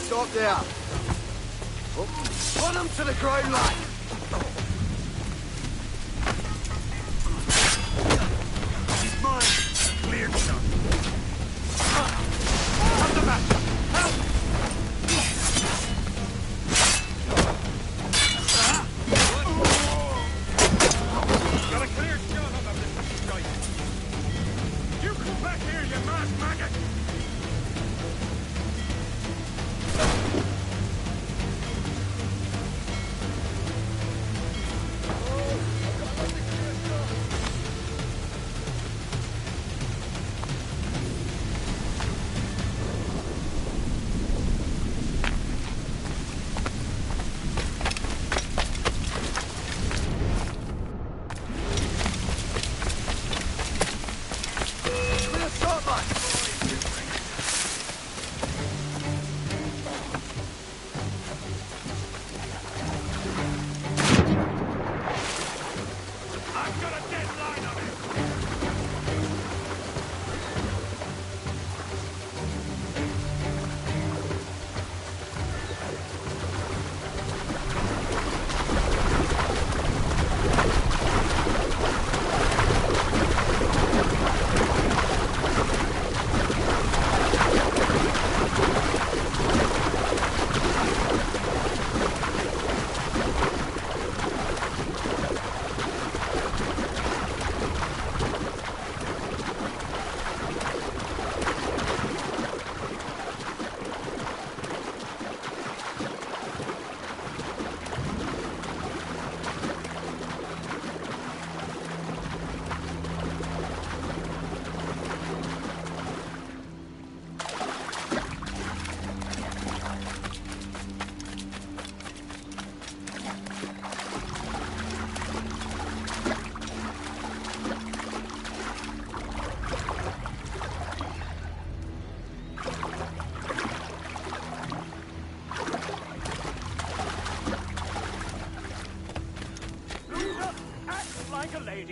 Stop there. Put him to the ground, lad. He's mine. Clear, son. Have the back. Help! Got a clear shot on the little guy. You come back here, you mad maggot!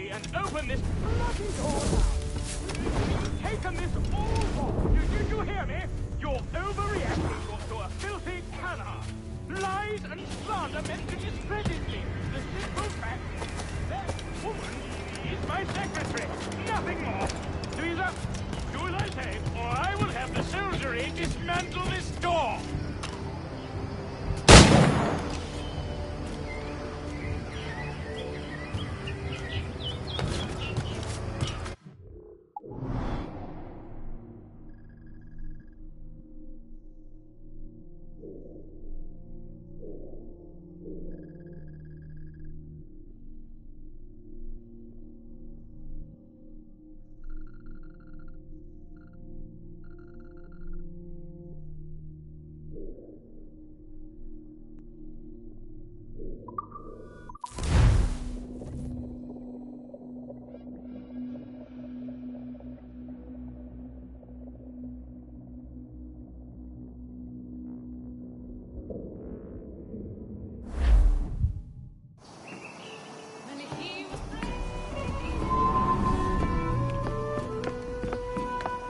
And open this bloody door now. You've taken this all wrong. You hear me? You're overreacting to a filthy canard. Lies and slander meant to discredit me. The simple fact that woman is my secretary. Nothing more. So either do as I say, or I will have the soldiery dismantle this door.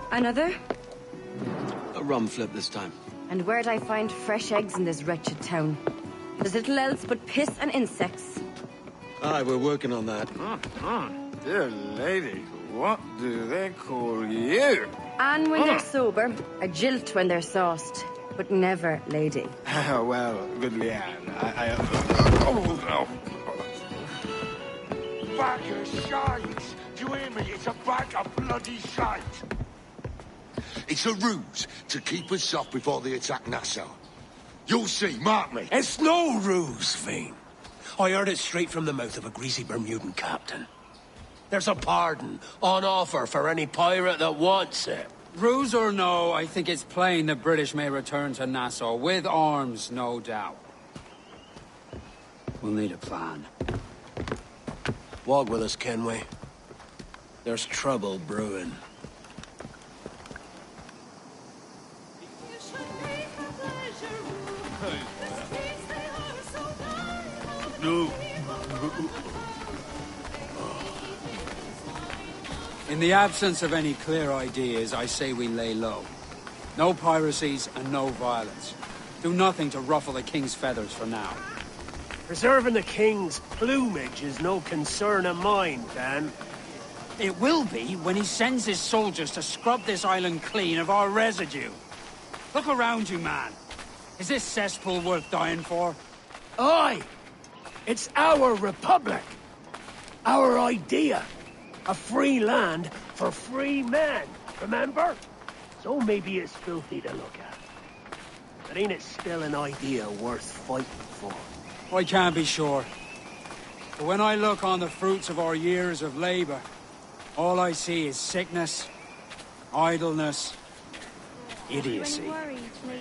Another? A rum flip this time. And where'd I find fresh eggs in this wretched town? There's little else but piss and insects. Aye, we're working on that. Dear lady, what do they call you? And when they're sober, a jilt when they're sauced. But never lady. Well, good Leanne, oh, no. Bag of shite! Do you hear me? It's a bag of bloody shite! It's a ruse to keep us soft before they attack Nassau. You'll see, mark me. It's no ruse, Fiend. I heard it straight from the mouth of a greasy Bermudan captain. There's a pardon on offer for any pirate that wants it. Ruse or no, I think it's plain the British may return to Nassau, with arms, no doubt. We'll need a plan. Walk with us, Kenway. There's trouble brewing. No. In the absence of any clear ideas, I say we lay low. No piracies and no violence. Do nothing to ruffle the king's feathers for now. Preserving the king's plumage is no concern of mine, Dan. It will be when he sends his soldiers to scrub this island clean of our residue. Look around you, man. Is this cesspool worth dying for? Aye! It's our republic! Our idea! A free land for free men, remember? So maybe it's filthy to look at. But ain't it still an idea worth fighting for? I can't be sure. But when I look on the fruits of our years of labor, all I see is sickness, idleness, idiocy.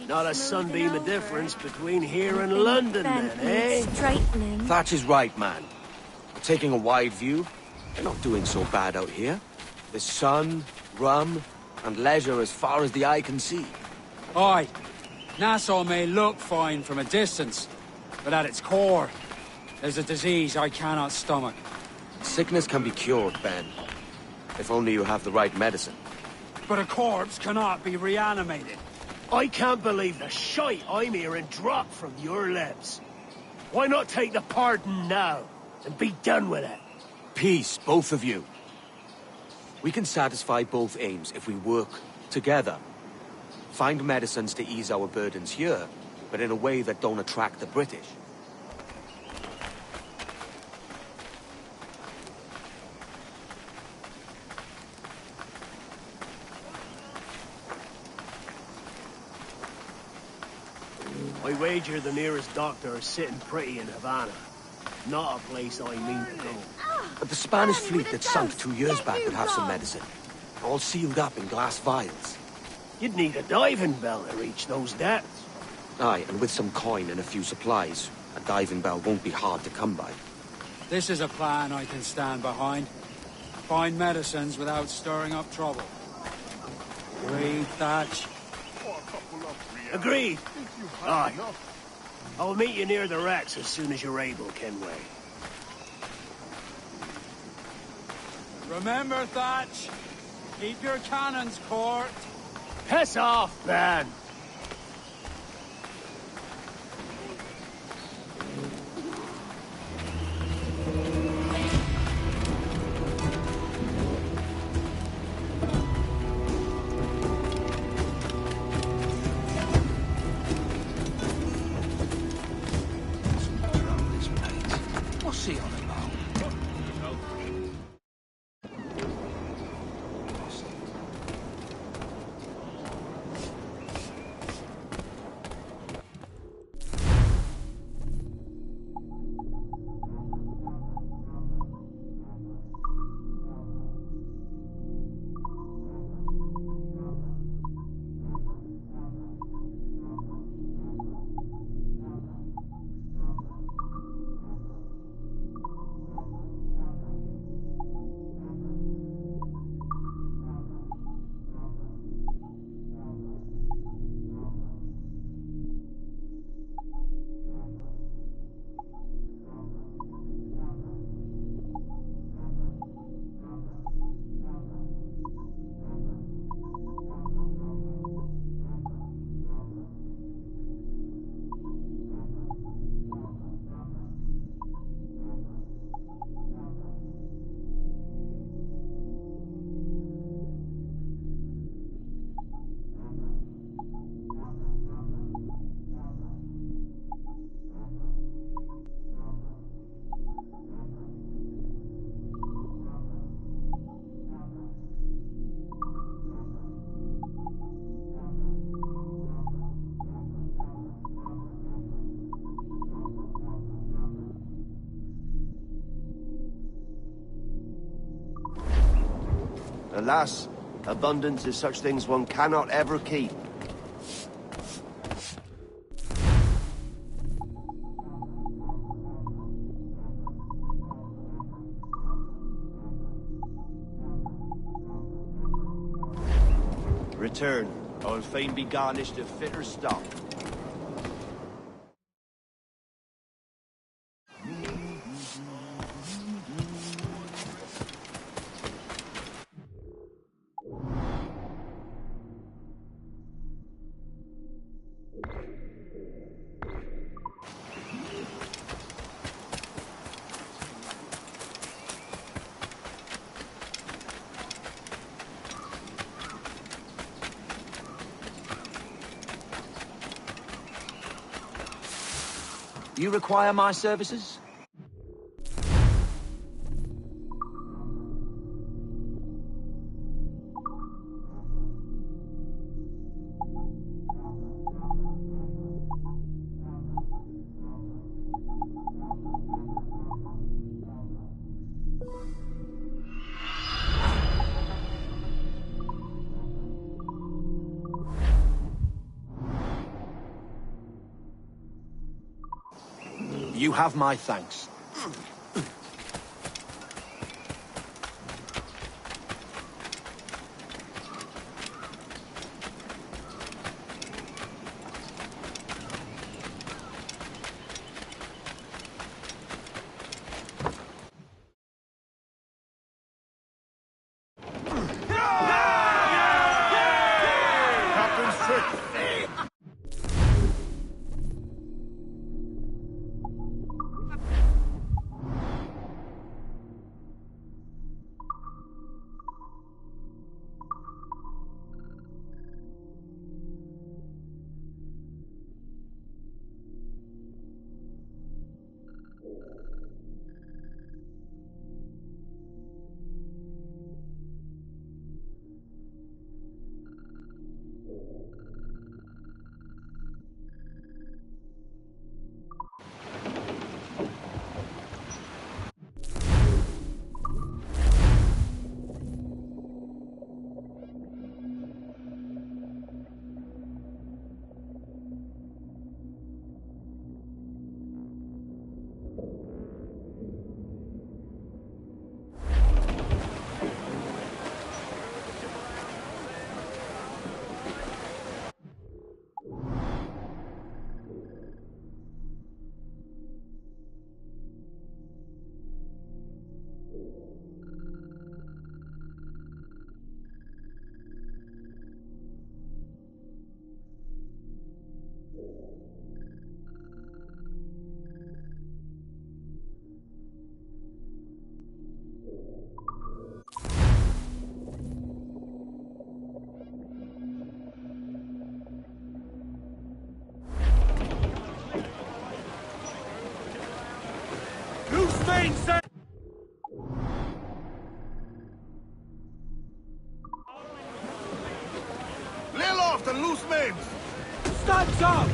Not a sunbeam of difference between here and London, then, eh? Thatch is right, man. Taking a wide view, they're not doing so bad out here. There's sun, rum, and leisure as far as the eye can see. Aye, Nassau may look fine from a distance, but at its core, there's a disease I cannot stomach. Sickness can be cured, Ben. If only you have the right medicine. But a corpse cannot be reanimated. I can't believe the shite I'm hearing drop from your lips. Why not take the pardon now, and be done with it? Peace, both of you. We can satisfy both aims if we work together. Find medicines to ease our burdens here, but in a way that don't attract the British. I wager the nearest doctor is sitting pretty in Havana. Not a place I mean to go. But the Spanish fleet that sunk 2 years back would have some medicine. All sealed up in glass vials. You'd need a diving bell to reach those depths. Aye, and with some coin and a few supplies, a diving bell won't be hard to come by. This is a plan I can stand behind. Find medicines without stirring up trouble. Agreed, Thatch? Agreed. Aye. I'll meet you near the wrecks as soon as you're able, Kenway. Remember, Thatch, keep your cannons court. Piss off, man! Alas, abundance is such things one cannot ever keep. Return. I will fain be garnished of fitter stock. You require my services? You have my thanks. Captain's trick. Lay off the loose men! Studs up!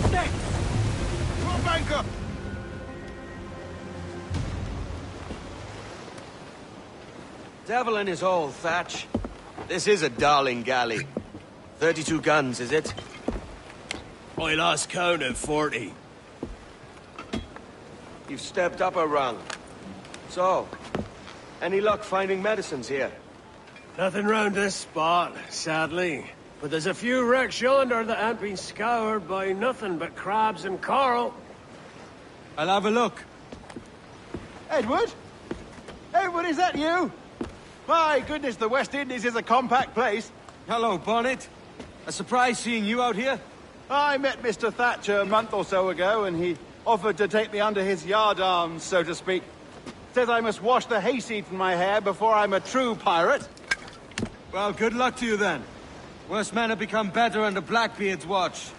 stick! Drop anchor! Devil in his hole, Thatch. This is a darling galley. 32 guns, is it? I lost count at 40. You've stepped up a rung. So, any luck finding medicines here? Nothing round this spot, sadly. But there's a few wrecks yonder that ain't been scoured by nothing but crabs and coral. I'll have a look. Edward? Edward, is that you? My goodness, the West Indies is a compact place. Hello, Bonnet. A surprise seeing you out here. I met Mr. Thatcher a month or so ago, and he offered to take me under his yardarms, so to speak. Says I must wash the hayseed from my hair before I'm a true pirate. Well, good luck to you then. Worse men have become better under Blackbeard's watch.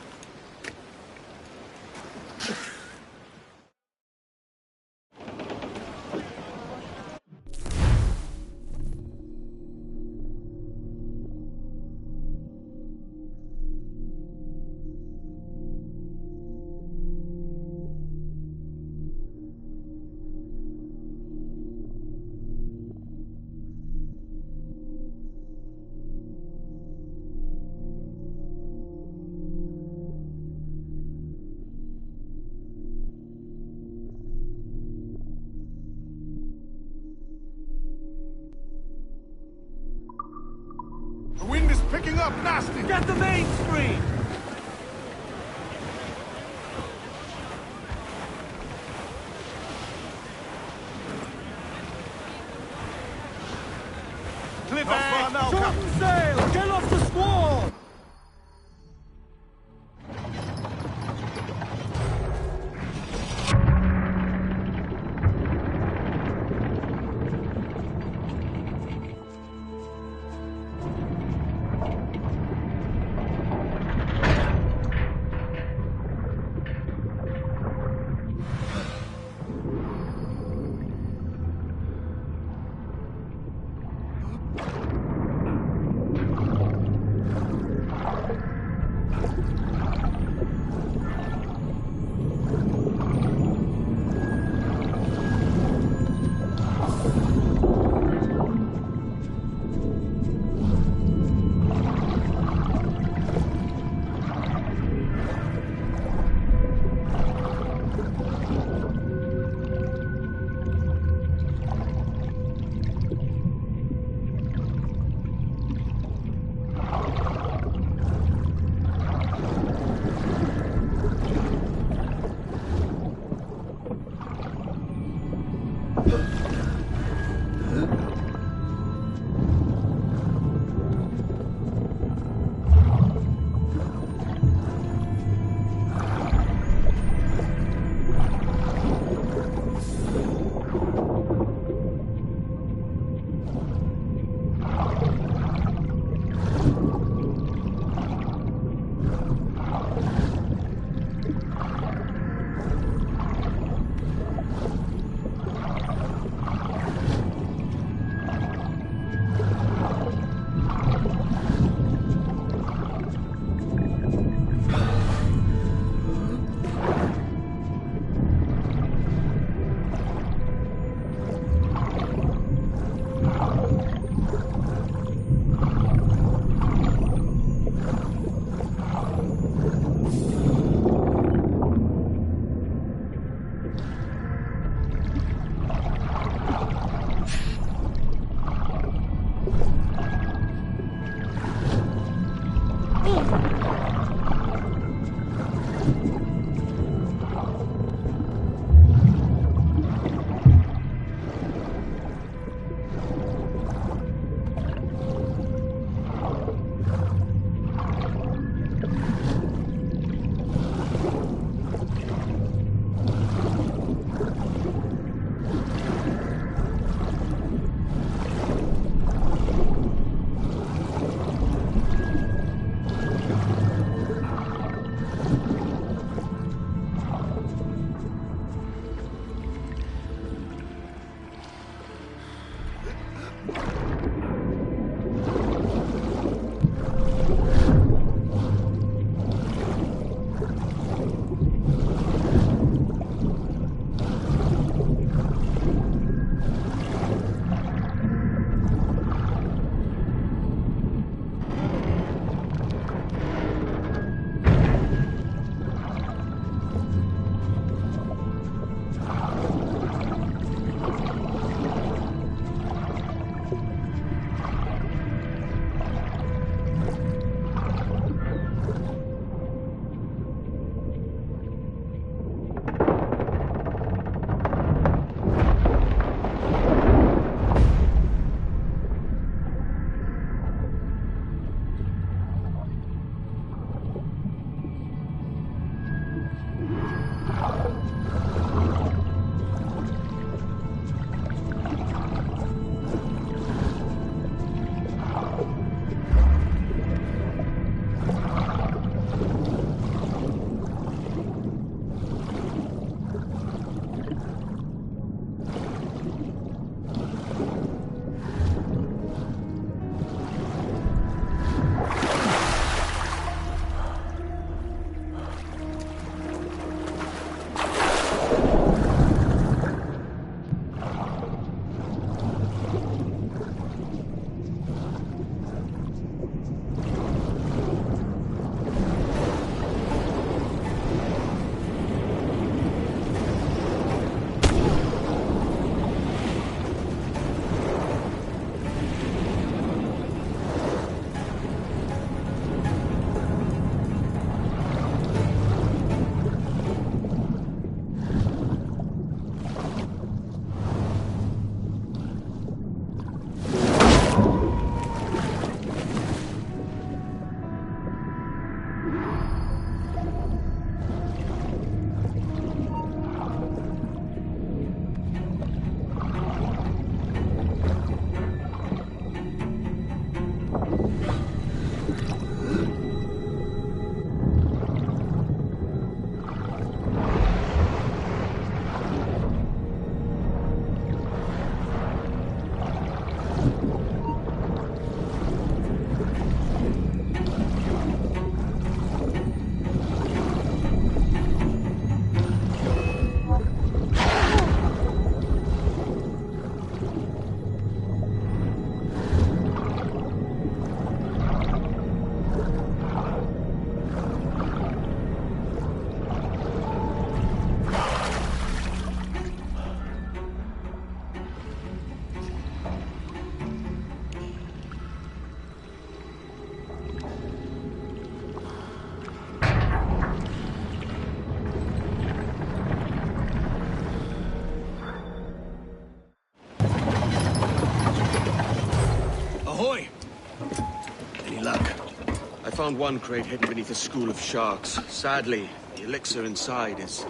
found one crate hidden beneath a school of sharks. Sadly, the elixir inside is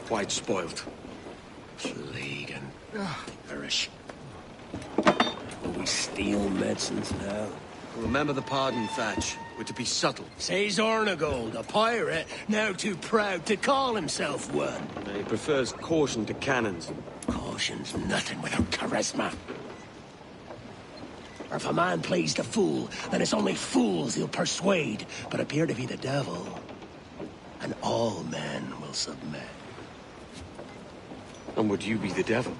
quite spoilt. Plague and perish. Will we steal medicines now? Remember the pardon, Thatch. We're to be subtle. Says Ornagold, a pirate, now too proud to call himself one. He prefers caution to cannons. Caution's nothing without charisma. Or if a man plays the fool, then it's only fools he'll persuade, but appear to be the devil. And all men will submit. And would you be the devil?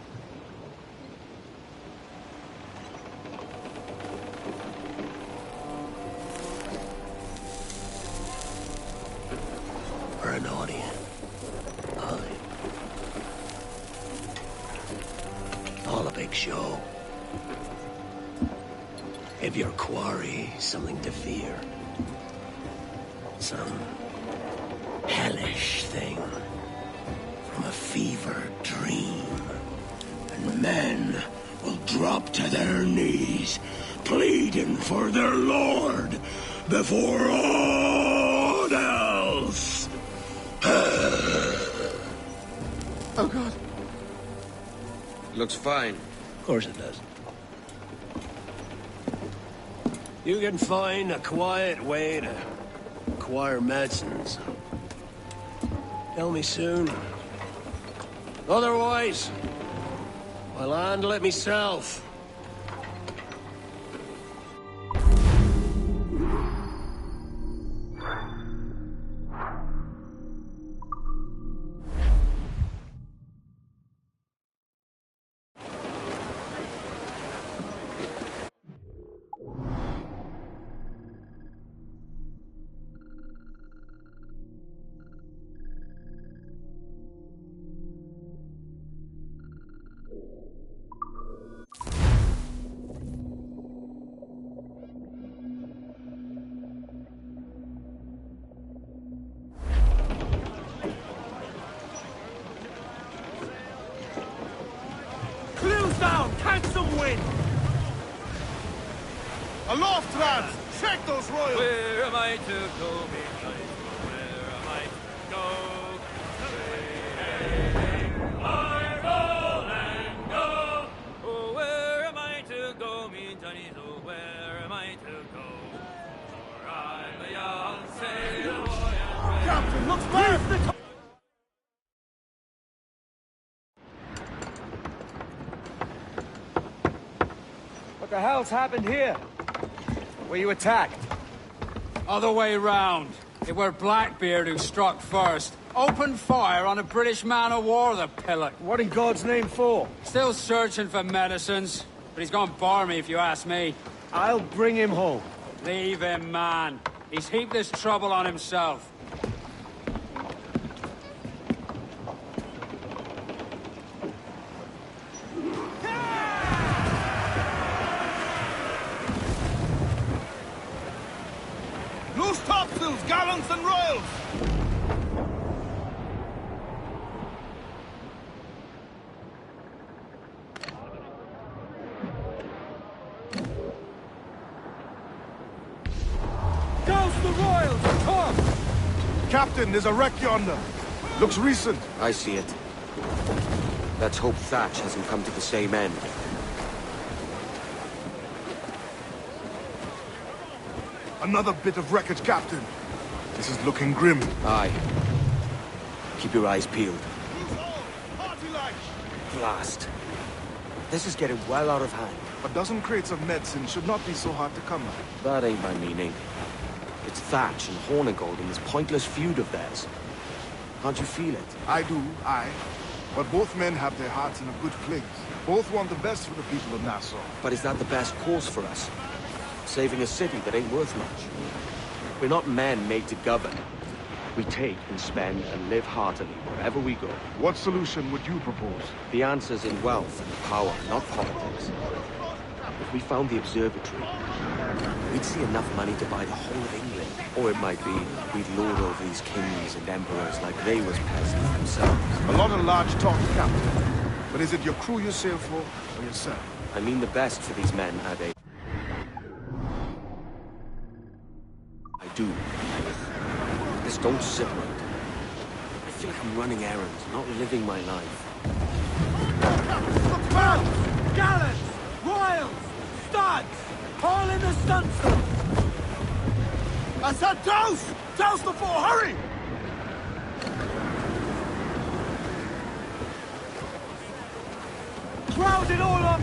Or an audience. Aye. All a big show. Give your quarry something to fear. Some hellish thing from a fevered dream. And men will drop to their knees, pleading for their lord before all else. Oh, God. Looks fine. Of course it does. You can find a quiet way to acquire medicines. Tell me soon. Otherwise, I'll handle it myself. Down! Catch some wind! Aloft, lads! Check those royals! Where am I to go, midnight? Where am I to go? I roll and go! Oh, where am I to go, me Johnny? Oh, where am I to go? For I'm a young sailor boy and Captain, looks bad! What the hell's happened here? Were you attacked? Other way round. It were Blackbeard who struck first. Opened fire on a British man-o'-war, the pillock. What in God's name for? Still searching for medicines, but he's gone barmy if you ask me. I'll bring him home. Leave him, man. He's heaped this trouble on himself. Loose topsails, gallants and royals! Douse the royals! Come! Captain, there's a wreck yonder. Looks recent. I see it. Let's hope Thatch hasn't come to the same end. Another bit of wreckage, Captain. This is looking grim. Aye. Keep your eyes peeled. Party lights! Blast. This is getting well out of hand. A dozen crates of medicine should not be so hard to come at. That ain't my meaning. It's Thatch and Hornigold in this pointless feud of theirs. Can't you feel it? I do, aye. But both men have their hearts in a good place. Both want the best for the people of Nassau. But is that the best course for us? Saving a city that ain't worth much? We're not men made to govern. We take and spend and live heartily wherever we go. What solution would you propose? The answer's in wealth and power, not politics. If we found the observatory, we'd see enough money to buy the whole of England. Or it might be we'd lord over these kings and emperors like they was peasants themselves. A lot of large talk, Captain. But is it your crew you sail for, or yourself? I mean the best for these men, Ade. This don't sit right. I feel like I'm running errands, not living my life. Wells! Gallants! Royals! Studs! All in the stunsail! I said douse! Douse the fort, hurry! Crowd it all up!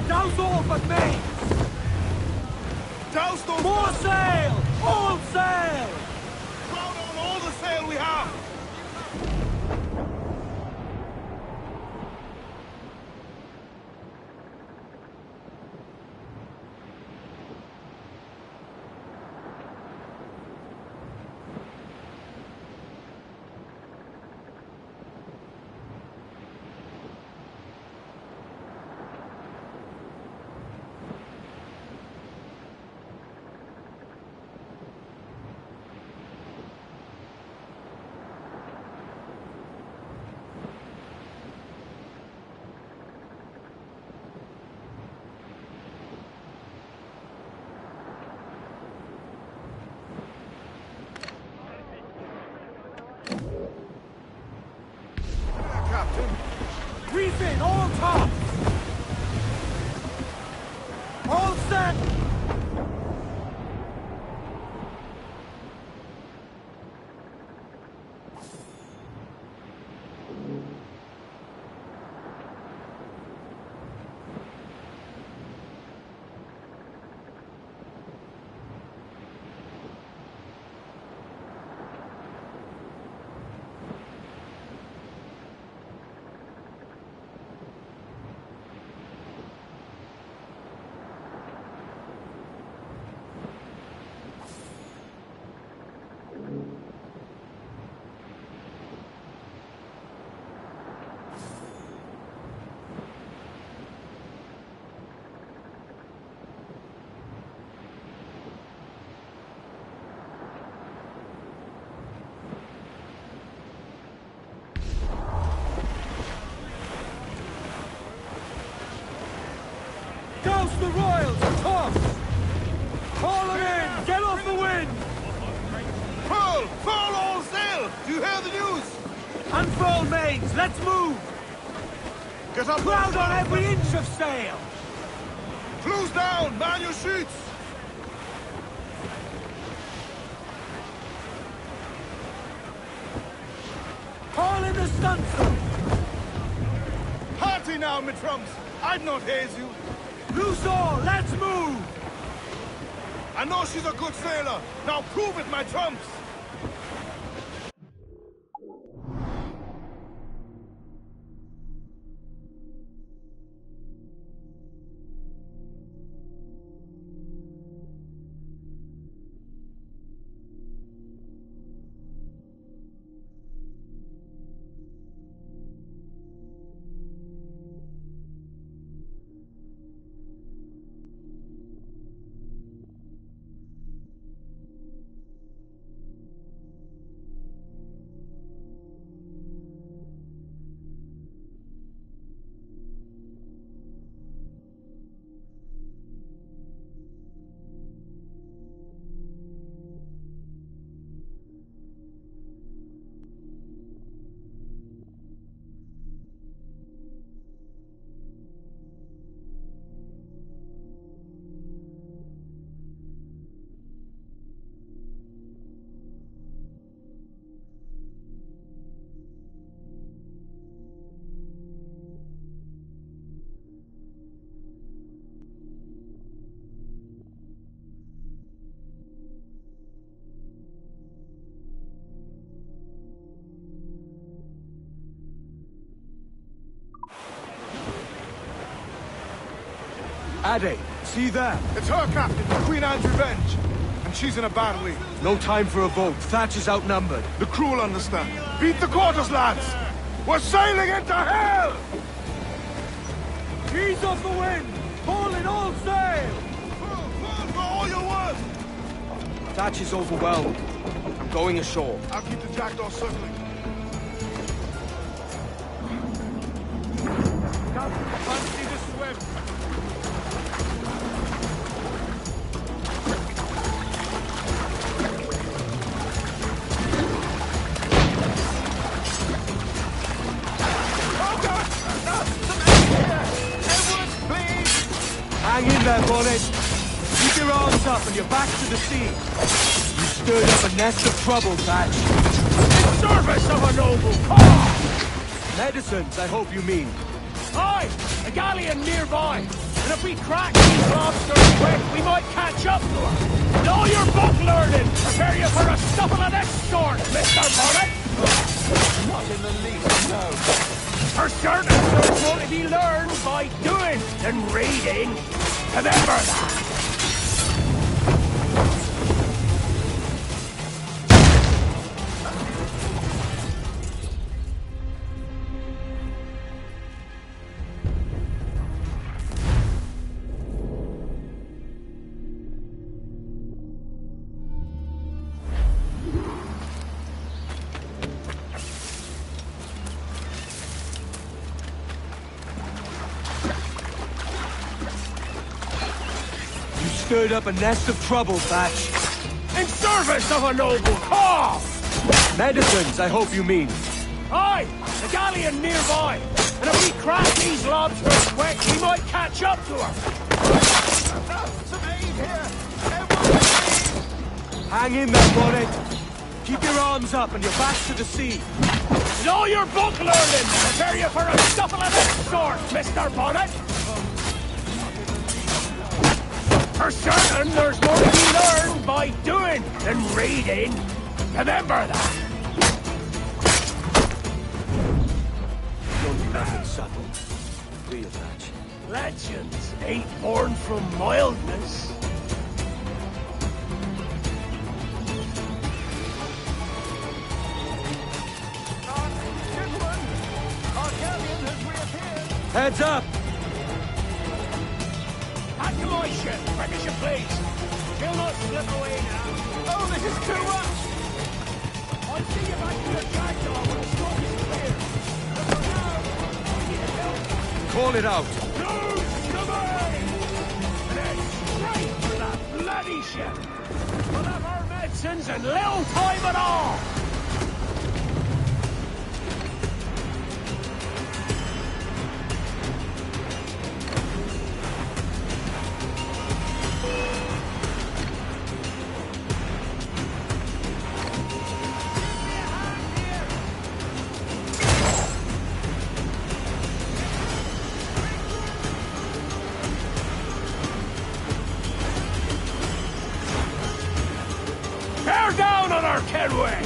Douse all but mains! Douse those... More sail! All sail! Crowd on all the sail we have! Reef in, all tops! All set! Douse the royals, toss! Haul them in! Get off the wind! Pull! Full all sail! Do you hear the news? Unfurl mains, let's move! Get up! Crowd on every inch of sail! Close down! Man your sheets! Haul in the stunsail! Party now, me trumps! I'd not haze you. Loose all, let's move! I know she's a good sailor. Now prove it, my trumps! Ade, see there? It's her, Captain, Queen Anne's Revenge. And she's in a bad way. No time for a vote. Thatch is outnumbered. The crew will understand. Beat the quarters, lads! We're sailing into hell! Ease off the wind! Pull in all sail! Pull for all you're worth! Thatch is overwhelmed. I'm going ashore. I'll keep the jackdaw circling. Fancy the swim. Hang in there, Bonnet. Keep your arms up and your back to the sea. You stirred up a nest of trouble, Thatch. In service of a noble cause! Medicines, I hope you mean. Aye, a galleon nearby. And if we crack these lobsters quick, we might catch up to her. And all your book learning, prepare you for a scuffle of this sort, Mr. Bonnet. Not in the least, no. For certain, there's more to be learned by doing than reading. Remember that. Stirred up a nest of trouble, Thatch. In service of a noble cause! Medicines, I hope you mean. Aye, a galleon nearby. And if we crack these lobsters quick, we might catch up to her. Some aid here! Everyone, Hang in there, Bonnet. Keep your arms up and your back to the sea. And all your book learning, prepare you for a scuffle of this sort, Mr. Bonnet. For certain, there's more to be learned by doing than reading. Remember that. Don't be nothing subtle. Do you, Thatch? Legends ain't born from mildness. Our galleon has reappeared. Heads up! Back to my ship, quick as you please. She'll not slip away now. Oh, this is too much! I'll see you back to the jackdaw when the smoke is clear. But for now, we need help. Call it out. Lose the way! And then straight for that bloody ship. We'll have our medicines and little time at all. Bear down on our Kenway!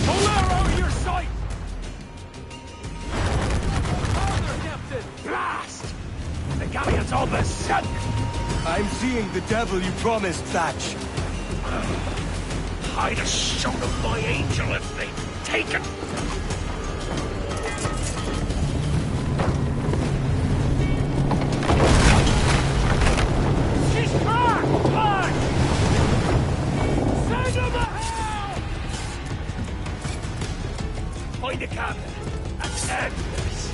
Bolero, your sight! Harder, Captain! Blast! The galleon's all beset! I'm seeing the devil you promised, Thatch. I'd have shown them my angel if they'd taken. She's back! Back! Send them to hell! Find the captain. That's end this.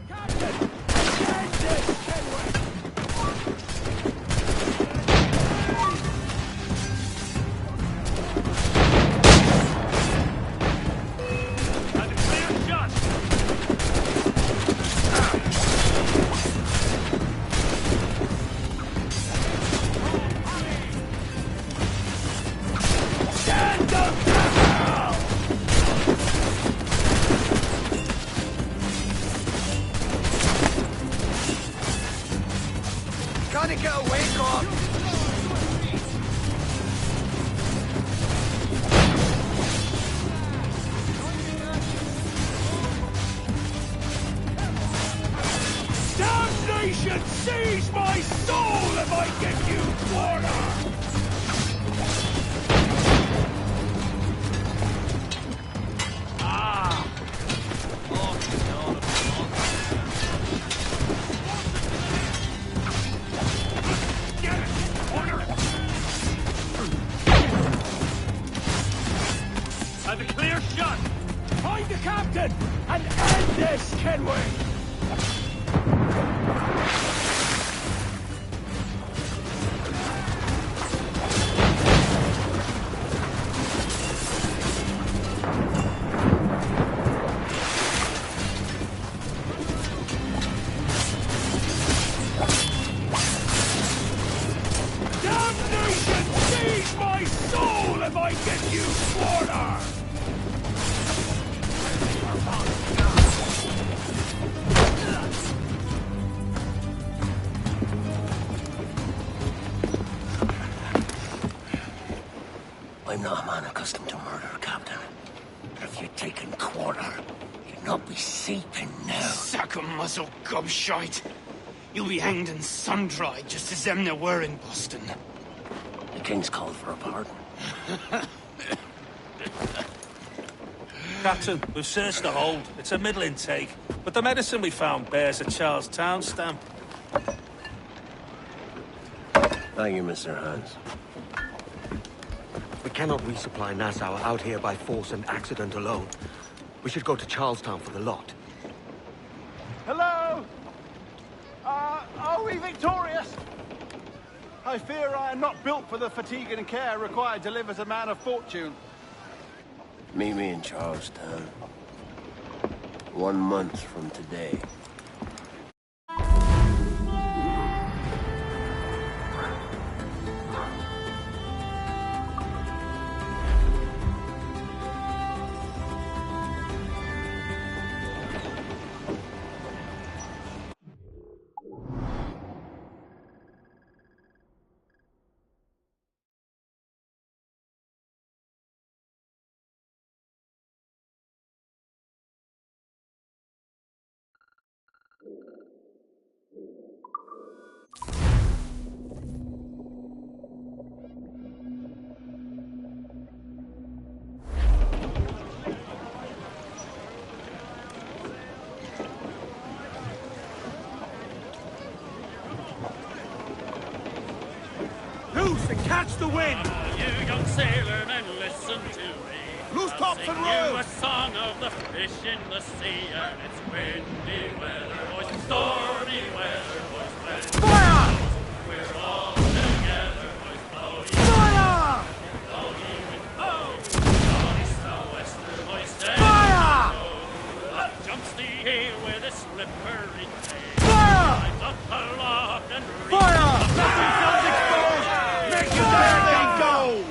Captain! End this, Kenway! this, can we? I'm not a man accustomed to murder, Captain. But if you'd taken quarter, you'd not be seeping now. Sack a muzzle, gobshite. You'll be hanged and sun-dried, just as them there were in Boston. The King's called for a pardon. Captain, we've searched the hold. It's a middle intake, but the medicine we found bears a Charlestown stamp. Thank you, Mr. Hans. We cannot resupply Nassau out here by force and accident alone. We should go to Charlestown for the lot. Hello? Are we victorious? I fear I am not built for the fatigue and care required to live as a man of fortune. Meet me in Charlestown. 1 month from today. Loose and catch the wind! You young sailor, and listen to me. Loose tops and royals! A song of the fish in the sea, and it's windy weather, boys, and stormy weather, boys. Fire! We're all together, boys. Blow ye, Fire! blow ye wind, blow. Blow east, south, wester, boys. Stay. Fire! Up jumps the heel with a slippery tail. Fire! Climbs up aloft and Fire! Make it there they go!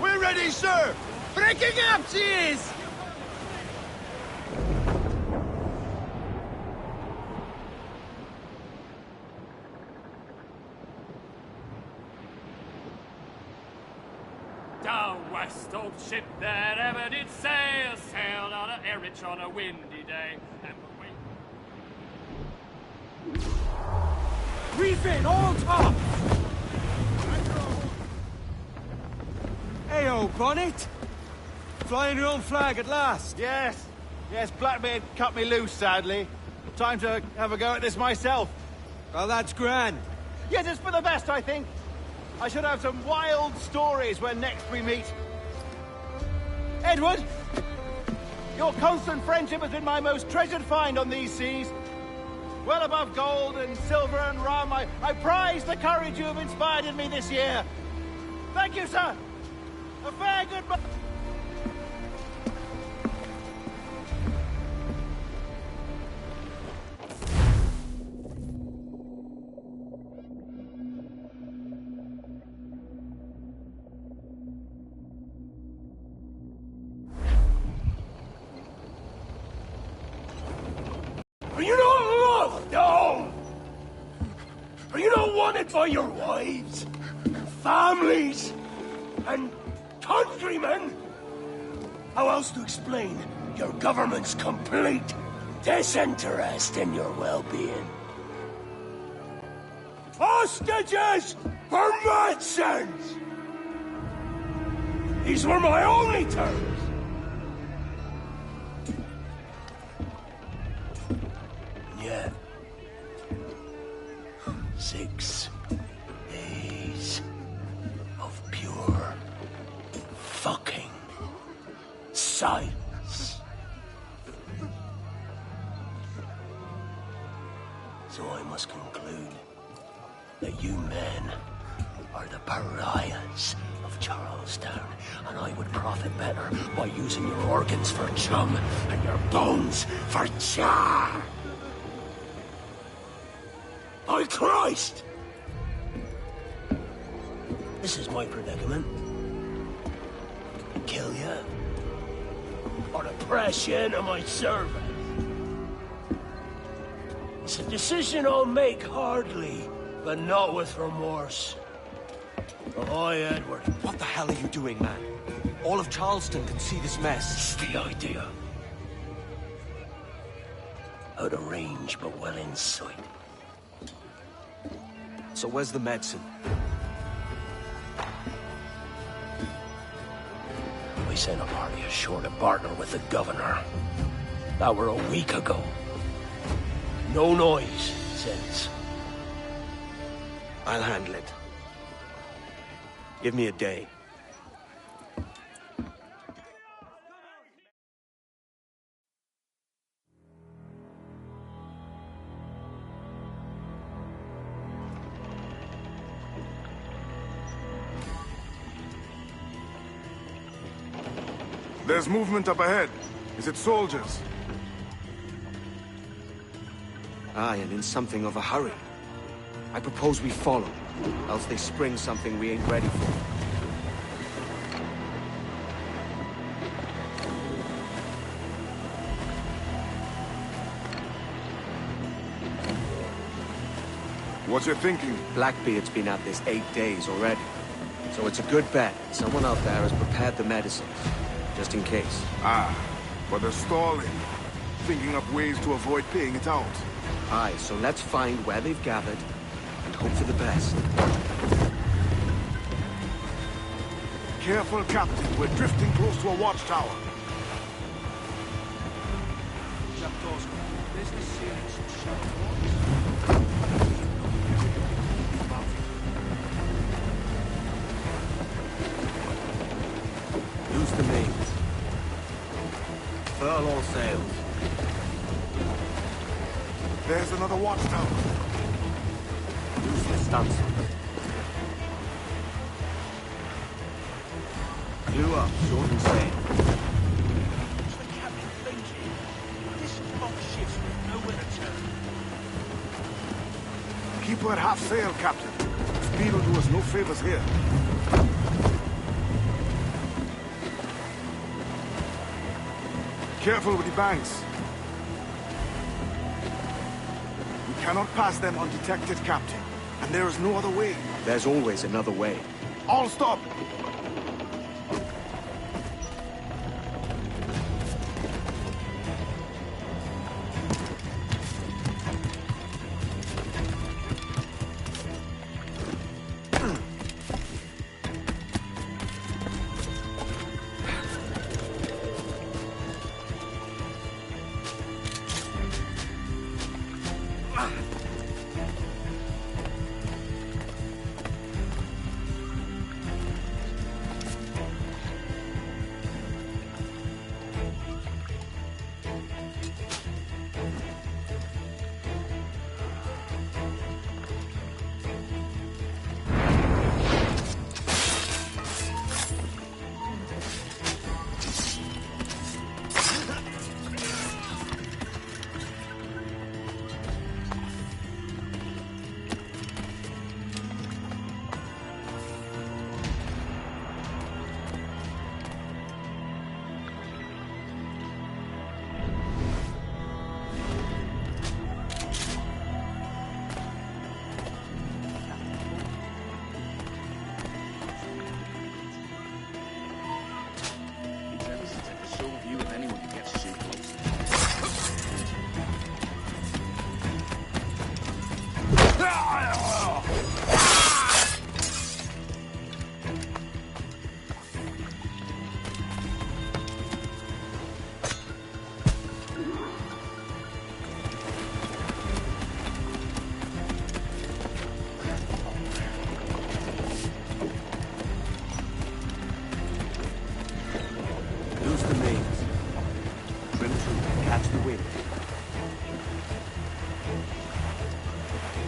We're ready, sir! Breaking up, she is! Down west, old ship that ever did sail, sailed out of Erich on a windy day. And Reef in, all top! Hey-o, Bonnet! Flying your own flag at last. Yes. Yes, Blackbeard cut me loose, sadly. Time to have a go at this myself. Well, that's grand. Yes, it's for the best, I think. I should have some wild stories when next we meet. Edward! Your constant friendship has been my most treasured find on these seas. Well above gold and silver and rum, I prize the courage you have inspired in me this year. Thank you, sir. A fair goodbye. Are you not loved? No! Are you not wanted by your wives, families, and countrymen? How else to explain your government's complete disinterest in your well-being? Hostages for medicines! These were my only terms. Yeah. 6 days of pure fucking silence. profit better by using your organs for chum and your bones for char. By Christ! This is my predicament. Kill you, or to press you into my service. It's a decision I'll make hardly, but not with remorse. Ahoy, Edward. What the hell are you doing, man? All of Charleston can see this mess. It's the idea. Out of range, but well in sight. So where's the medicine? We sent a party ashore to partner with the governor. That were a week ago. No noise since. I'll handle it. Give me a day. There's movement up ahead. Is it soldiers? Aye, and in something of a hurry. I propose we follow, else they spring something we ain't ready for. What you thinking? Blackbeard's been at this 8 days already. So it's a good bet someone out there has prepared the medicines, just in case. Ah, but they're stalling. Thinking up ways to avoid paying it out. Aye, so let's find where they've gathered and hope for the best. Careful, Captain. We're drifting close to a watchtower. Use the mains. Furl all sails. There's another watchtower. Use the stunsails. Clew up, short and sail. What's the captain thinking? This box ship's got nowhere to turn. Keep her at half sail, Captain. Speed will do us no favors here. Careful with the banks. We cannot pass them undetected, Captain. And there is no other way. There's always another way. All stop!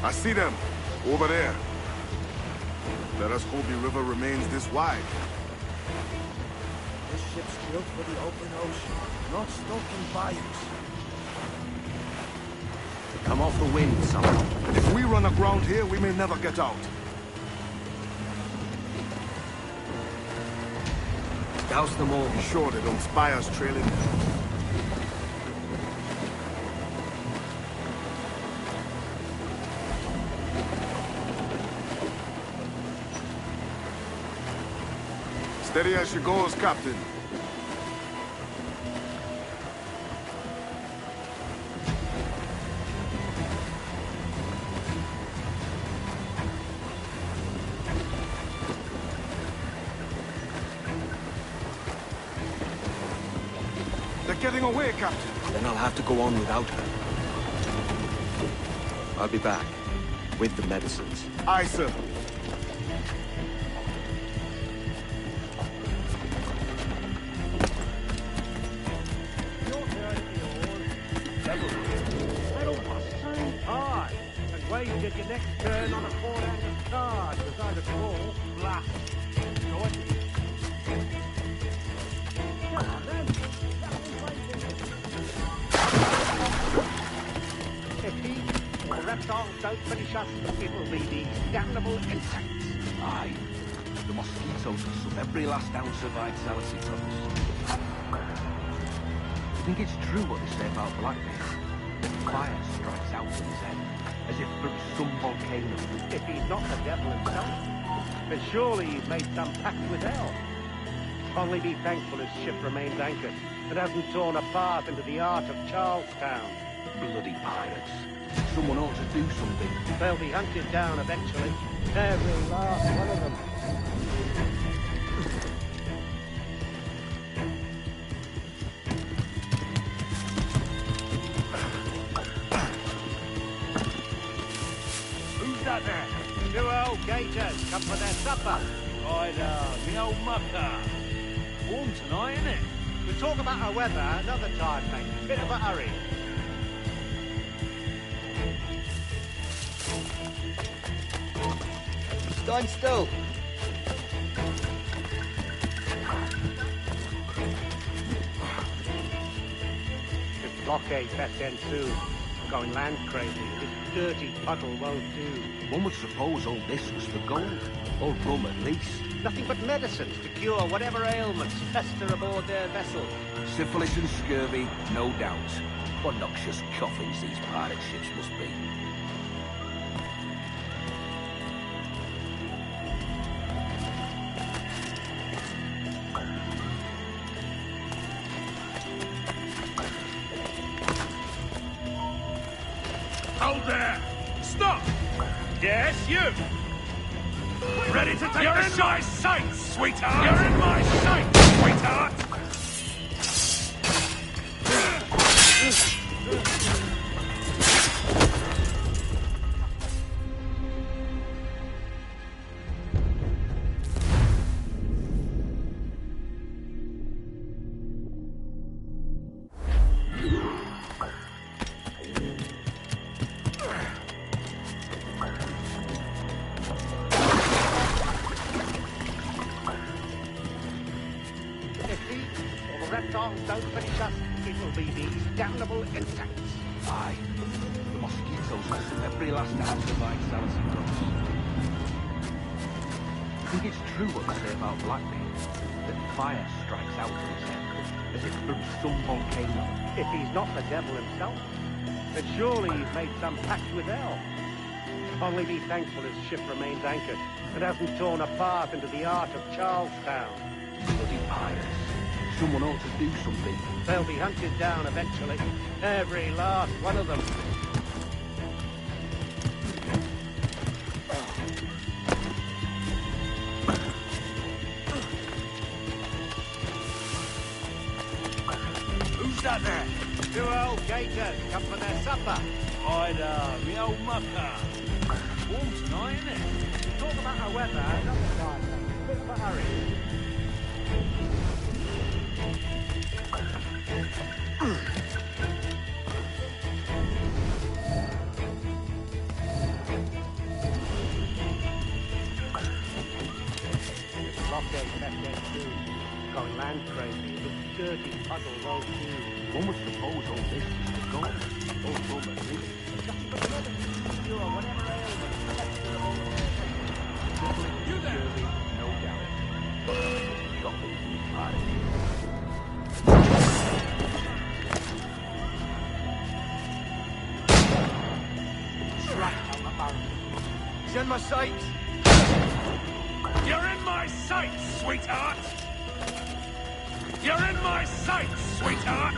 I see them. Over there. Let us hope the river remains this wide. ships built for the open ocean, not stuck in bayous. Come off the wind, somehow. If we run aground here, we may never get out. Douse them all. Be sure they don't spy us trailing. Steady as she goes, Captain. They're getting away, Captain. Then I'll have to go on without her. I'll be back. With the medicines. Aye, sir. Get your next turn on a four-handed card, because I recall, blast. Go on. Come on, then. If he or reptiles don't finish us, it will be these damnable insects. Aye. The mosquitoes will suck every last ounce of vitality from us. I think it's true what they say about Blackbeard. That fire strikes out from his head. As if from some volcano. If he's not the devil himself, then surely he's made some pact with hell. Only be thankful his ship remains anchored and hasn't torn a path into the heart of Charlestown. Bloody pirates. Someone ought to do something. They'll be hunted down eventually. Every last one of them. Two old gators come for their supper. Right, the old mucker. Warm tonight, isn't it? We'll talk about our weather another time, mate. Bit of a hurry. Stand still. This blockade best end soon. Going land crazy. This dirty puddle won't do. One would suppose all this was for gold. Or rum at least. Nothing but medicines to cure whatever ailments fester aboard their vessel. Syphilis and scurvy, no doubt. What noxious coffins these pirate ships must be. Hold there! Stop! Yes, you! Ready to take You're in my sight, sweetheart! You're in my sight, sweetheart! Don't finish us, it will be these damnable insects. Aye. The mosquitoes will suck every last ounce of vitality from us. I think it's true what they say about Blackbeard. That fire strikes out from his head, as if from some volcano. If he's not the devil himself, then surely he's made some pact with hell. Only be thankful his ship remains anchored and hasn't torn a path into the heart of Charlestown. Bloody pirates. Someone ought to do something. They'll be hunted down eventually. Every last one of them. Who's that there? Two old gators come for their supper. Right, the old mucker. Warm tonight, isn't it? Talk about our weather another time, mate. Bit of a hurry. Blockade best end soon. Going land crazy. It looks dirty, puddle, road too. One would suppose all this is the goal. All from at least. You there! No doubt. Got these parties. He's in my sights. You're in my sights, sweetheart! You're in my sights, sweetheart!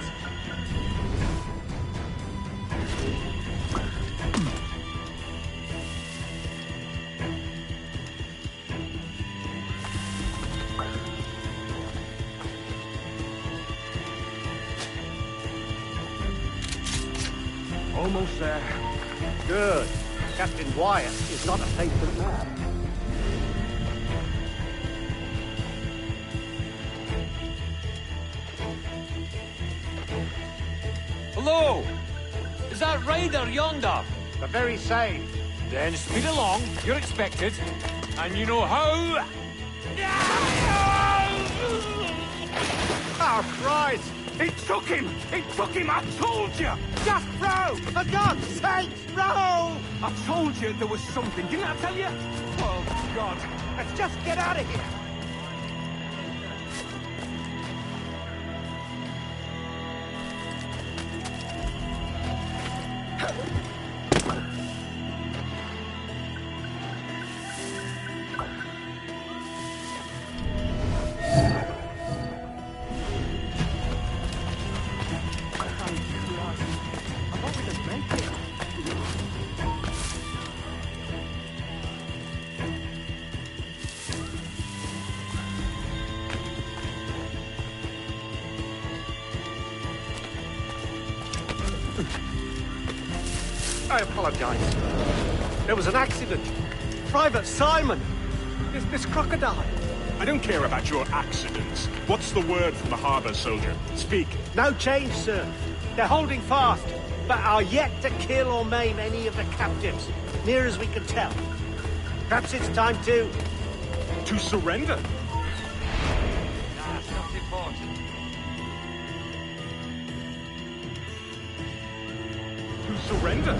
Almost there. Good. Captain Wyatt is not a patient man. Hello! Is that Ryder yonder? The very same. Then speed along, you're expected. And you know how... Oh, Christ! It took him! It took him, I told you! Just row! For God's sake, row! I told you there was something, didn't I tell you? Oh, God. Let's just get out of here! I apologize. There was an accident. Private Simon! This crocodile. I don't care about your accidents. What's the word from the harbor, soldier? Speak. No change, sir. They're holding fast, but are yet to kill or maim any of the captives, near as we can tell. Perhaps it's time to... To surrender? Nah, it's not important. To surrender?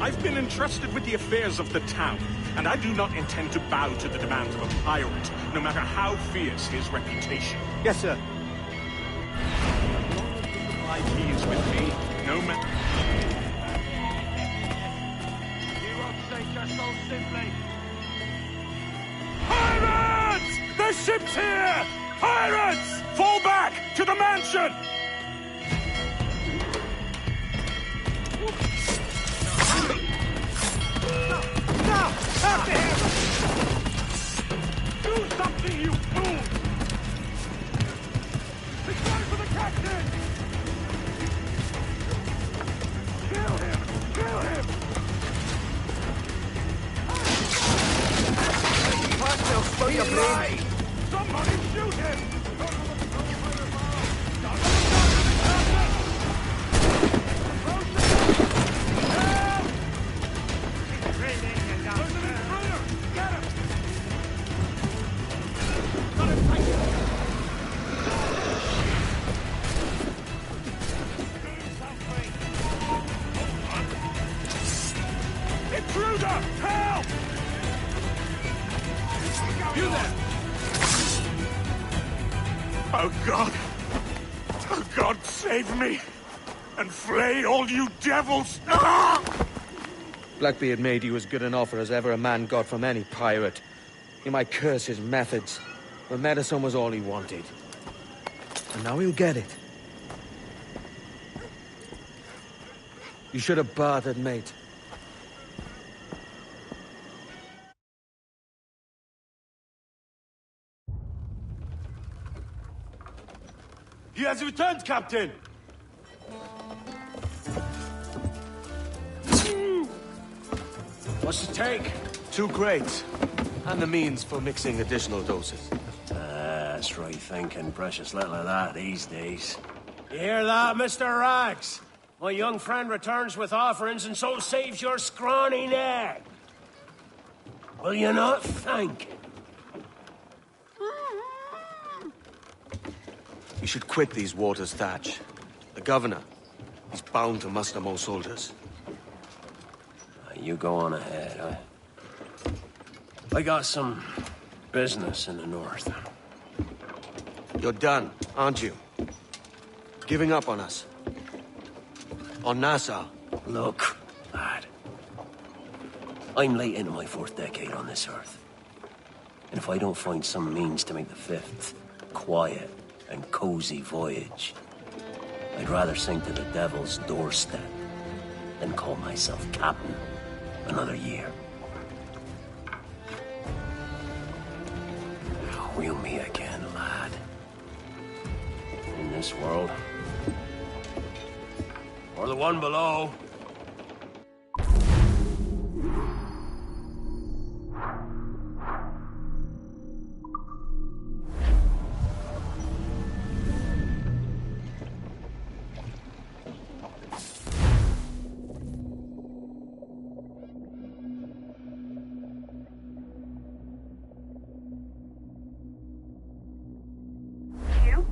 I've been entrusted with the affairs of the town, and I do not intend to bow to the demands of a pirate, no matter how fierce his reputation. Yes, sir. Like he is with me, no matter... You won't take us so simply. Pirates! The ship's here! Pirates! Fall back! To the mansion! No! After him! Do something, you fool! It's time for the captain! Kill him! Kill him! Somebody shoot him! Intruder! Help! You there! Oh, God! Oh, God, save me! And flay all you devils! Ah! Blackbeard made you as good an offer as ever a man got from any pirate. He might curse his methods, but medicine was all he wanted. And now he'll get it. You should have bartered, mate. He has returned, Captain! What's the take? 2 crates. And the means for mixing additional doses. That's right thinking. Precious little of that these days. You hear that, Mr. Rags? My young friend returns with offerings and so saves your scrawny neck. Will you not thank him? You should quit these waters, Thatch. The governor, he's bound to muster more soldiers. You go on ahead. I got some business in the north. You're done, aren't you? Giving up on us? On Nassau? Look, lad. I'm late into my 4th decade on this earth. And if I don't find some means to make the 5th quiet and cozy voyage, I'd rather sink to the devil's doorstep than call myself captain another year. We'll meet again, lad. In this world. Or the one below.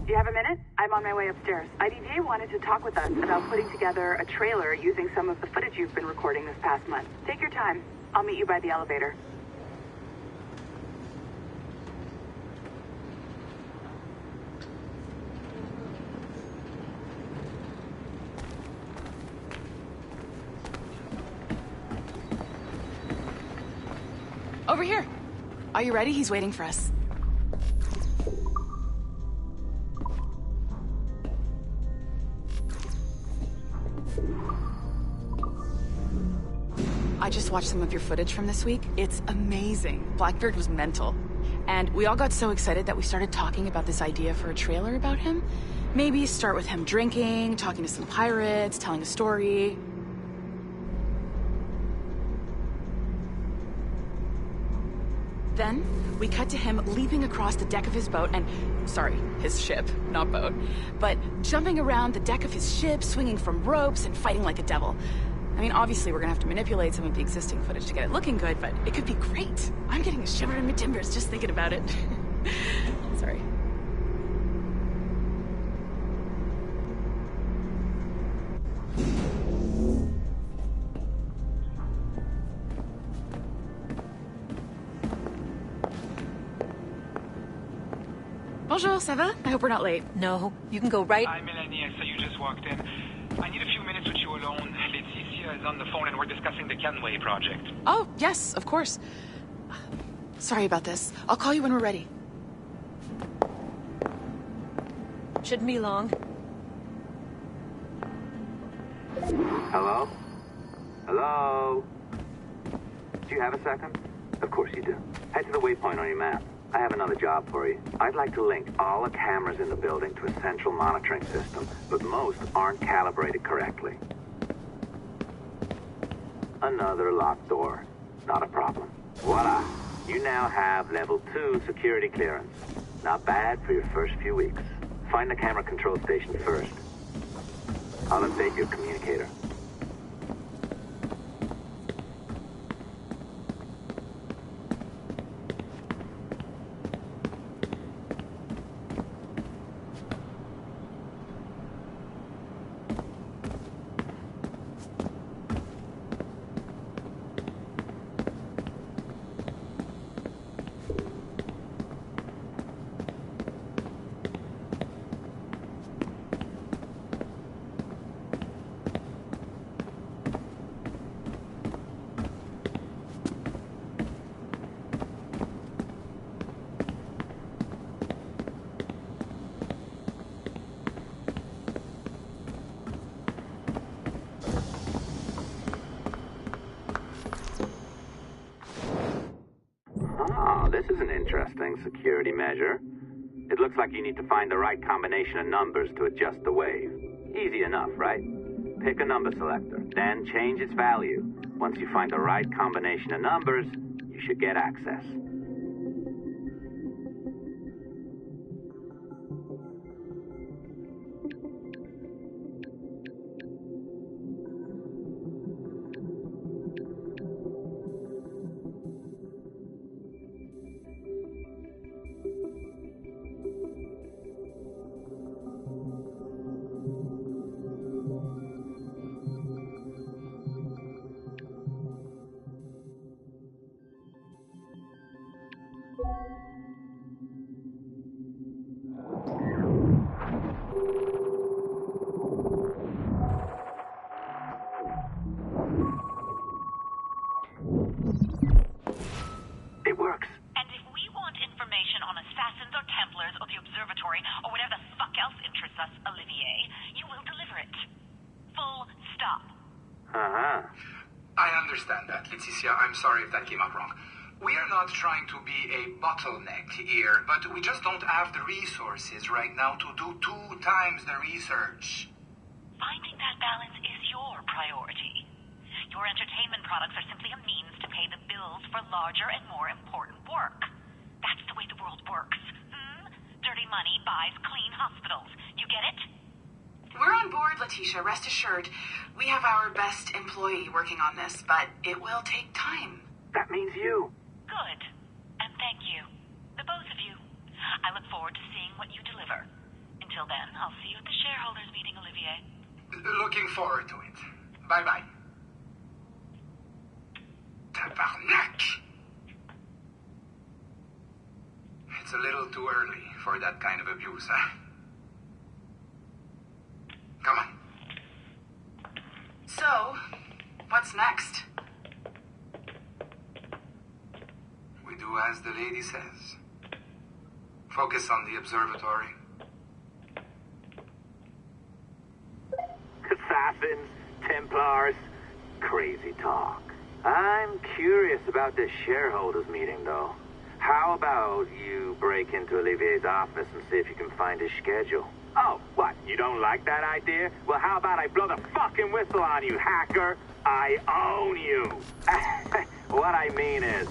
Do you have a minute? I'm on my way upstairs. IDJ wanted to talk with us about putting together a trailer using some of the footage you've been recording this past month. Take your time. I'll meet you by the elevator. Over here. Are you ready? He's waiting for us. I just watched some of your footage from this week. It's amazing. Blackbeard was mental. And we all got so excited that we started talking about this idea for a trailer about him. Maybe start with him drinking, talking to some pirates, telling a story. Then, we cut to him leaping across the deck of his boat and... Sorry, his ship, not boat. But jumping around the deck of his ship, swinging from ropes, and fighting like a devil. I mean, obviously, we're gonna have to manipulate some of the existing footage to get it looking good, but it could be great. I'm getting a shiver in my timbers just thinking about it. Sorry. Bonjour, ça va? I hope we're not late. No, you can go right... Hi, Melanie. I saw you just walked in. I need a few minutes with you alone. Laetitia is on the phone and we're discussing the Kenway project. Oh, yes, of course. Sorry about this. I'll call you when we're ready. Shouldn't be long. Hello? Hello? Do you have a second? Of course you do. Head to the waypoint on your map. I have another job for you. I'd like to link all the cameras in the building to a central monitoring system, but most aren't calibrated correctly. Another locked door. Not a problem. Voila. You now have level 2 security clearance. Not bad for your first few weeks. Find the camera control station first. I'll update your communicator. This is an interesting security measure. It looks like you need to find the right combination of numbers to adjust the wave. Easy enough, right? Pick a number selector, then change its value. Once you find the right combination of numbers, you should get access. Laetitia. I'm sorry if that came out wrong. We are not trying to be a bottleneck here, but we just don't have the resources right now to do 2 times the research. Finding that balance is your priority. Your entertainment products are simply a means to pay the bills for larger and more important work. That's the way the world works. Dirty money buys clean hospitals. You get it? We're on board, Letitia. Rest assured. We have our best employee working on this, but it will take time. That means you. Good. And thank you. The both of you. I look forward to seeing what you deliver. Until then, I'll see you at the shareholders meeting, Olivier. Looking forward to it. Bye-bye. Tabarnak! It's a little too early for that kind of abuse, huh? Come on. So, what's next? We do as the lady says. Focus on the observatory. Assassins, Templars, crazy talk. I'm curious about this shareholders meeting, though. How about you break into Olivier's office and see if you can find his schedule? Oh, what? You don't like that idea? Well, how about I blow the fucking whistle on you, hacker? I own you. What I mean is,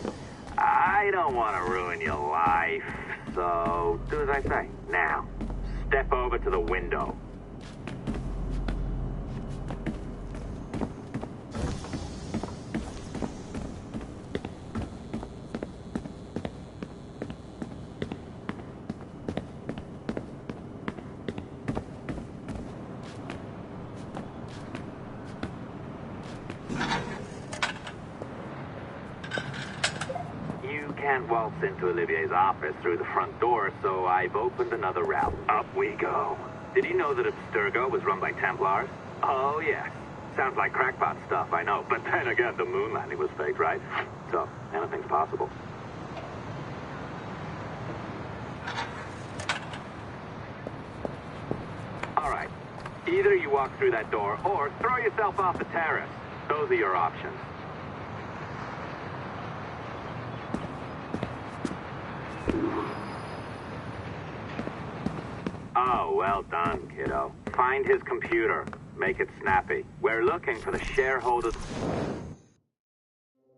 I don't want to ruin your life. So, do as I say. Now, step over to the window. Can't waltz into Olivier's office through the front door, so I've opened another route. Up we go. Did you know that Abstergo was run by Templars? Oh, yes. Sounds like crackpot stuff, I know. But then again, the moon landing was fake, right? So, anything's possible. All right. Either you walk through that door, or throw yourself off the terrace. Those are your options. Oh, well done, kiddo. Find his computer. Make it snappy. We're looking for the shareholders.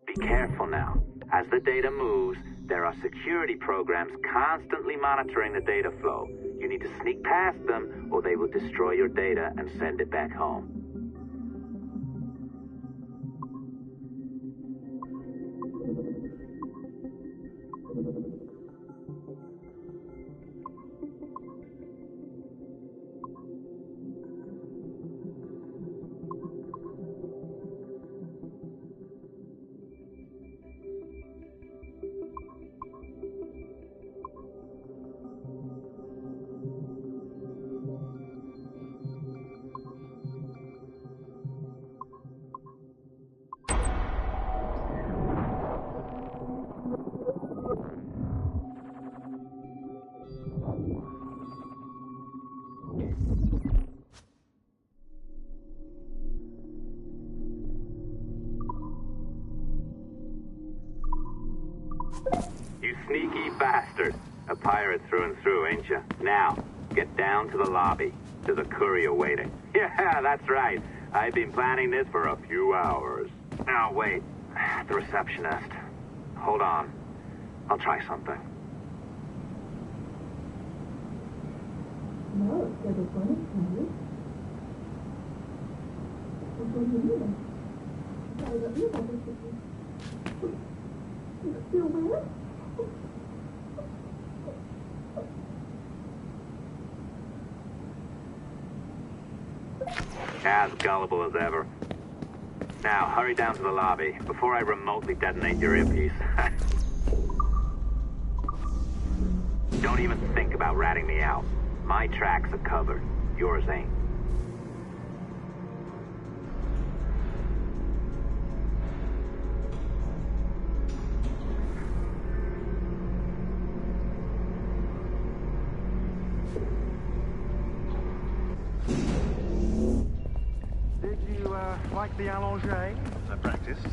Be careful now. As the data moves, there are security programs constantly monitoring the data flow. You need to sneak past them, or they will destroy your data and send it back home. You sneaky bastard. A pirate through and through, ain't you? Now, get down to the lobby. There's a courier waiting. Yeah, that's right. I've been planning this for a few hours. Now, wait. The receptionist. Hold on. I'll try something. As gullible as ever. Now, hurry down to the lobby before I remotely detonate your earpiece. Don't even think about ratting me out. My tracks are covered. Yours ain't. Did you like the allongé? I practiced.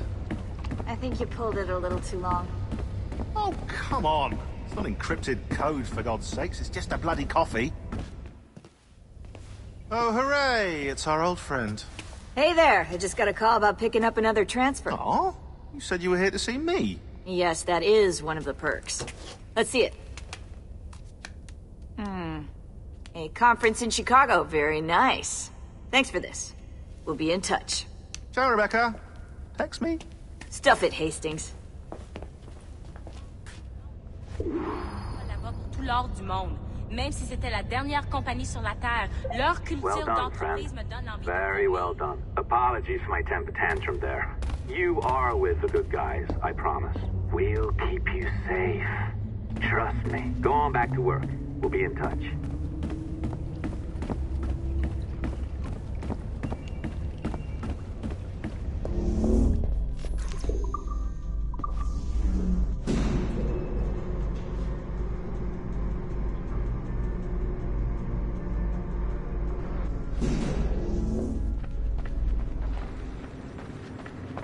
I think you pulled it a little too long. Oh, come on. It's not encrypted code, for God's sakes. It's just a bloody coffee. Oh, hooray! It's our old friend. Hey there, I just got a call about picking up another transfer. Oh? You said you were here to see me. Yes, that is one of the perks. Let's see it. A conference in Chicago. Very nice. Thanks for this. We'll be in touch. Ciao, Rebecca. Text me. Stuff it, Hastings. Là-bas pour tout l'or du monde. Même si c'était la dernière compagnie sur la Terre, leur culture d'entreprise me donne envie. Very well done. Apologies for my temper tantrum there. You are with the good guys, I promise. We'll keep you safe. Trust me. Go on back to work. We'll be in touch.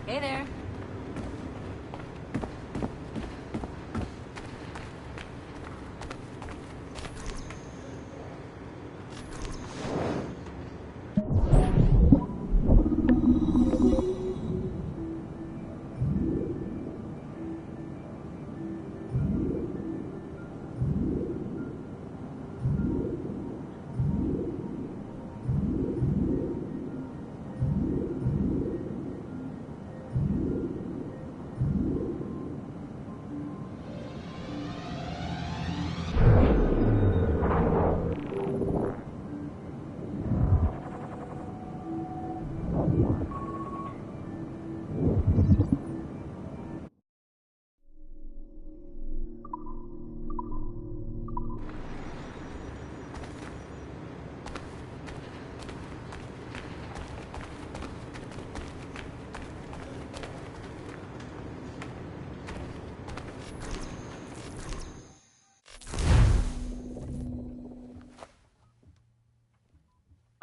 Hey there.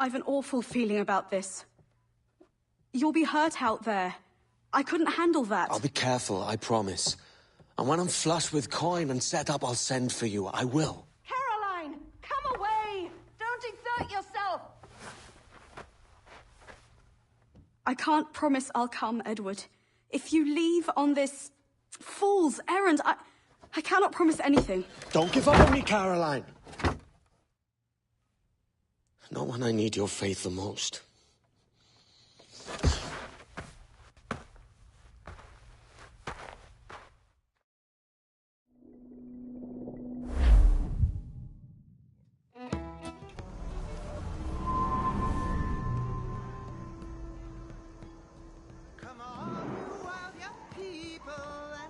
I've an awful feeling about this. You'll be hurt out there. I couldn't handle that. I'll be careful, I promise. And when I'm flush with coin and set up, I'll send for you. I will. Caroline, come away! Don't exert yourself! I can't promise I'll come, Edward. If you leave on this fool's errand, I cannot promise anything. Don't give up on me, Caroline! Not when I need your faith the most.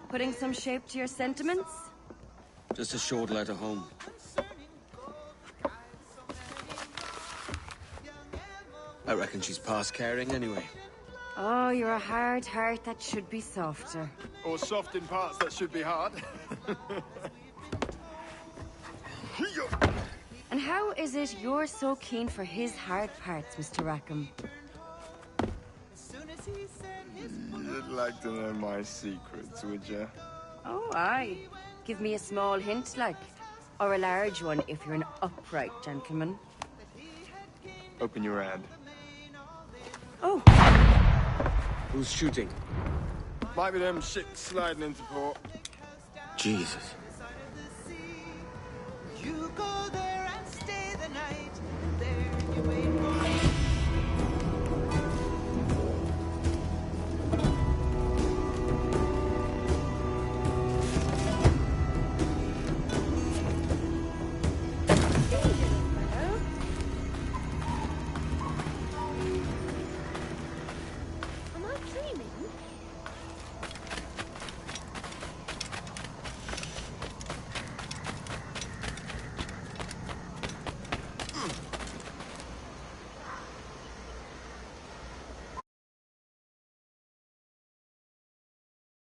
Putting some shape to your sentiments? Just a short letter home. I reckon she's past caring anyway. Oh, you're a hard heart that should be softer. Or soft in parts that should be hard. And how is it you're so keen for his hard parts, Mr. Rackham? You'd like to know my secrets, would you? Oh, aye. Give me a small hint, like. Or a large one, if you're an upright gentleman. Open your hand. Oh. Who's shooting? Might be them ships sliding into port. Jesus.